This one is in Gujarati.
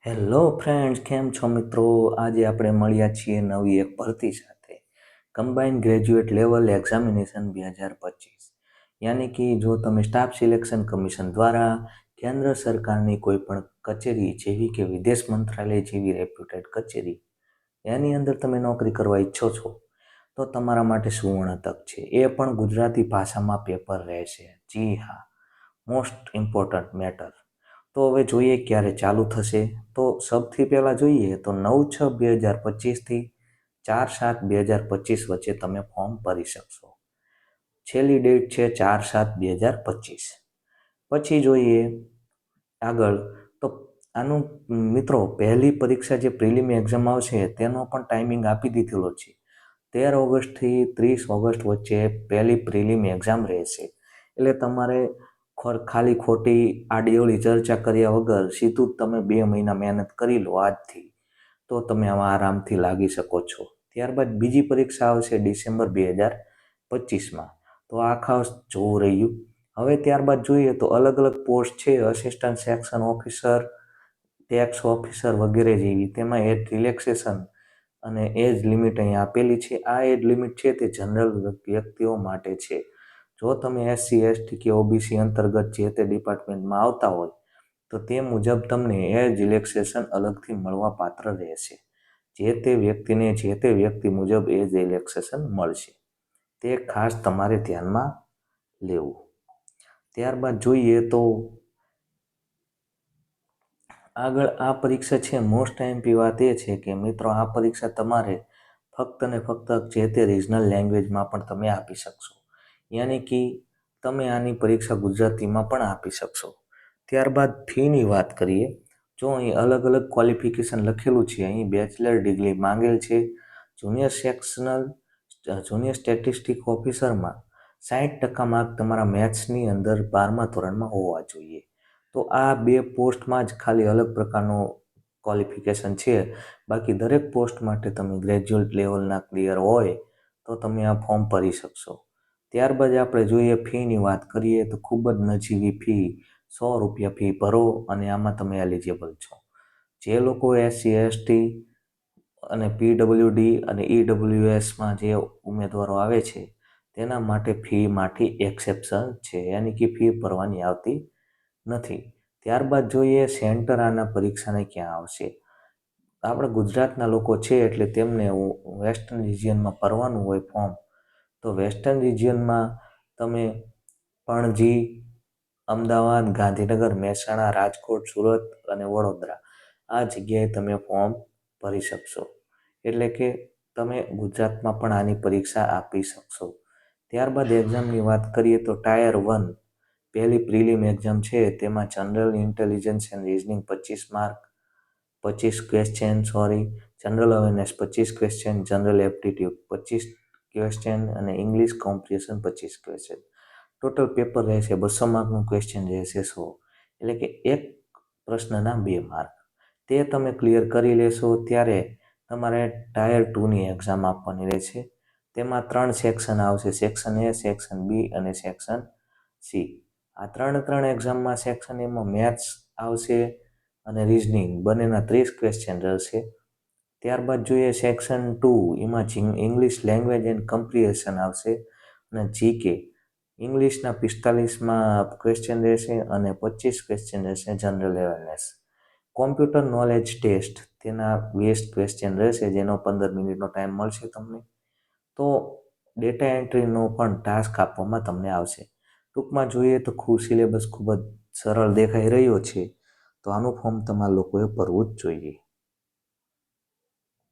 હેલો ફ્રેન્ડ્સ, કેમ છો મિત્રો? આજે આપણે મળ્યા છીએ નવી એક ભરતી સાથે, કમ્બાઇન્ડ ગ્રેજ્યુએટ લેવલ એક્ઝામિનેશન 2025. યાની કે જો તમે સ્ટાફ સિલેક્શન કમિશન દ્વારા કેન્દ્ર સરકારની કોઈ પણ કચેરી જેવી કે વિદેશ મંત્રાલય જેવી રેપ્યુટેડ કચેરી એની અંદર તમે નોકરી કરવા ઈચ્છો છો તો તમારા માટે સુવર્ણ તક છે. એ પણ ગુજરાતી ભાષામાં પેપર રહેશે. જી હા, મોસ્ટ ઇમ્પોર્ટન્ટ મેટર. તો હવે જોઈએ ક્યારે ચાલુ થશે. તો સૌથી પહેલાં જોઈએ તો 9/6/2025થી 4/7/2025 વચ્ચે તમે ફોર્મ ભરી શકશો. છેલ્લી ડેટ છે 4/7/2025. પછી જોઈએ આગળ તો આનું મિત્રો પહેલી પરીક્ષા જે પ્રિલિમ એક્ઝામ આવશે તેનો પણ ટાઈમિંગ આપી દીધેલો છે. 13 ઓગસ્ટથી 30 ઓગસ્ટ વચ્ચે પહેલી પ્રિલિમ એક્ઝામ રહેશે. એટલે તમારે ખાલી ખોટી આડીઅવળી ચર્ચા કર્યા વગર સીધું જ તમે 2 મહિના મહેનત કરી લો આજથી, તો તમે આમાં આરામથી લાગી શકો છો. ત્યારબાદ બીજી પરીક્ષા આવશે ડિસેમ્બર 2025માં. તો આ ખાસ જોવું રહ્યું. હવે ત્યારબાદ જોઈએ તો અલગ અલગ પોસ્ટ છે, assistant section officer, tax officer વગેરે જેવી. તેમાં એજ રિલેક્સેશન અને એજ લિમિટ અહીં આપેલી છે. આ એજ લિમિટ છે તે જનરલ વ્યક્તિઓ માટે છે. જો તમે SC ST કે OBC અંતર્ગત જે તે ડિપાર્ટમેન્ટમાં આવતા હોય તો તે મુજબ તમને એજ રિલેક્સેશન અલગથી મળવા પાત્ર રહેશે. જે તે વ્યક્તિ મુજબ એજ રિલેક્સેશન મળશે. તે ખાસ તમારે ધ્યાનમાં લેવું. ત્યારબાદ જોઈએ તો આગળ આ પરીક્ષા છે, મોસ્ટ IMP વાત એ છે કે મિત્રો આ પરીક્ષા તમારે ફક્ત ને ફક્ત જે તે રિજનલ લેંગ્વેજમાં પણ તમે આપી શકશો. યાની કે તમે આની પરીક્ષા ગુજરાતીમાં પણ આપી શકશો. ત્યારબાદ ફીની વાત કરીએ. જો અહીં અલગ અલગ ક્વોલિફિકેશન લખેલું છે, અહીં બેચલર ડિગ્રી માંગેલ છે. જુનિયર સ્ટેટિસ્ટિક ઓફિસરમાં 60% માર્ક તમારા મેથ્સની અંદર 12મા ધોરણમાં હોવા જોઈએ. તો આ 2 પોસ્ટમાં જ ખાલી અલગ પ્રકારનું ક્વોલિફિકેશન છે. બાકી દરેક પોસ્ટ માટે તમે ગ્રેજ્યુએટ લેવલના ક્લિયર હોય તો તમે આ ફોર્મ ભરી શકશો. ત્યારબાદ આપણે જોઈએ ફીની વાત કરીએ તો ખૂબ જ નજીવી ફી, ₹100 ફી ભરો અને આમાં તમે એલિજિબલ છો. જે લોકો SC ST અને PWD અને EWSમાં જે ઉમેદવારો આવે છે તેના માટે ફીમાંથી એક્સેપ્શન છે, યાની કે ફી ભરવાની આવતી નથી. ત્યારબાદ જોઈએ સેન્ટર આના પરીક્ષાને ક્યાં આવશે. આપણે ગુજરાતના લોકો છે એટલે તેમને વેસ્ટર્ન રિજિયનમાં ભરવાનું હોય ફોર્મ. તો વેસ્ટર્ન રિજિયનમાં તમે પણજી, અમદાવાદ, ગાંધીનગર, મહેસાણા, રાજકોટ, સુરત અને વડોદરા આ જગ્યાએ તમે ફોર્મ ભરી શકશો. એટલે કે તમે ગુજરાતમાં પણ આની પરીક્ષા આપી શકશો. ત્યારબાદ એક્ઝામની વાત કરીએ તો ટાયર 1 પહેલી પ્રિલિમ એક્ઝામ છે, તેમાં general intelligence and reasoning 25 mark, 25 question, general awareness 25 question, general aptitude 25 question અને English comprehension 25 question. Total paper રહેશે 200 માર્કનું, ક્વેશ્ચન રહેશે 100. એટલે કે એક પ્રશ્નના 2 માર્ક. તે તમે ક્લિયર કરી લેશો ત્યારે તમારે ટાયર 2ની એક્ઝામ આપવાની રહેશે. તેમાં 3 સેક્શન આવશે, સેક્શન A, સેક્શન B અને સેક્શન C. આ 3 એક્ઝામમાં સેક્શન Aમાં મેથ્સ આવશે અને રિઝનિંગ બંનેના 30 ક્વેશ્ચન રહેશે. ત્યારબાદ જોઈએ સેક્શન 2, એમાં ઇંગ્લિશ લેંગ્વેજ એન્ડ કમ્પ્રિહેન્શન આવશે અને GK ઇંગ્લિશના 45માં ક્વેશ્ચન રહેશે અને 25 ક્વેશ્ચન રહેશે general awareness. Computer knowledge test તેના 20 ક્વેશ્ચન રહેશે, જેનો 15 મિનિટનો ટાઈમ મળશે તમને. તો ડેટા એન્ટ્રીનો પણ ટાસ્ક આપવામાં તમને આવશે. ટૂંકમાં જોઈએ તો સિલેબસ ખૂબ જ સરળ દેખાઈ રહ્યો છે. તો આનું ફોર્મ તમારા લોકોએ ભરવું જ જોઈએ.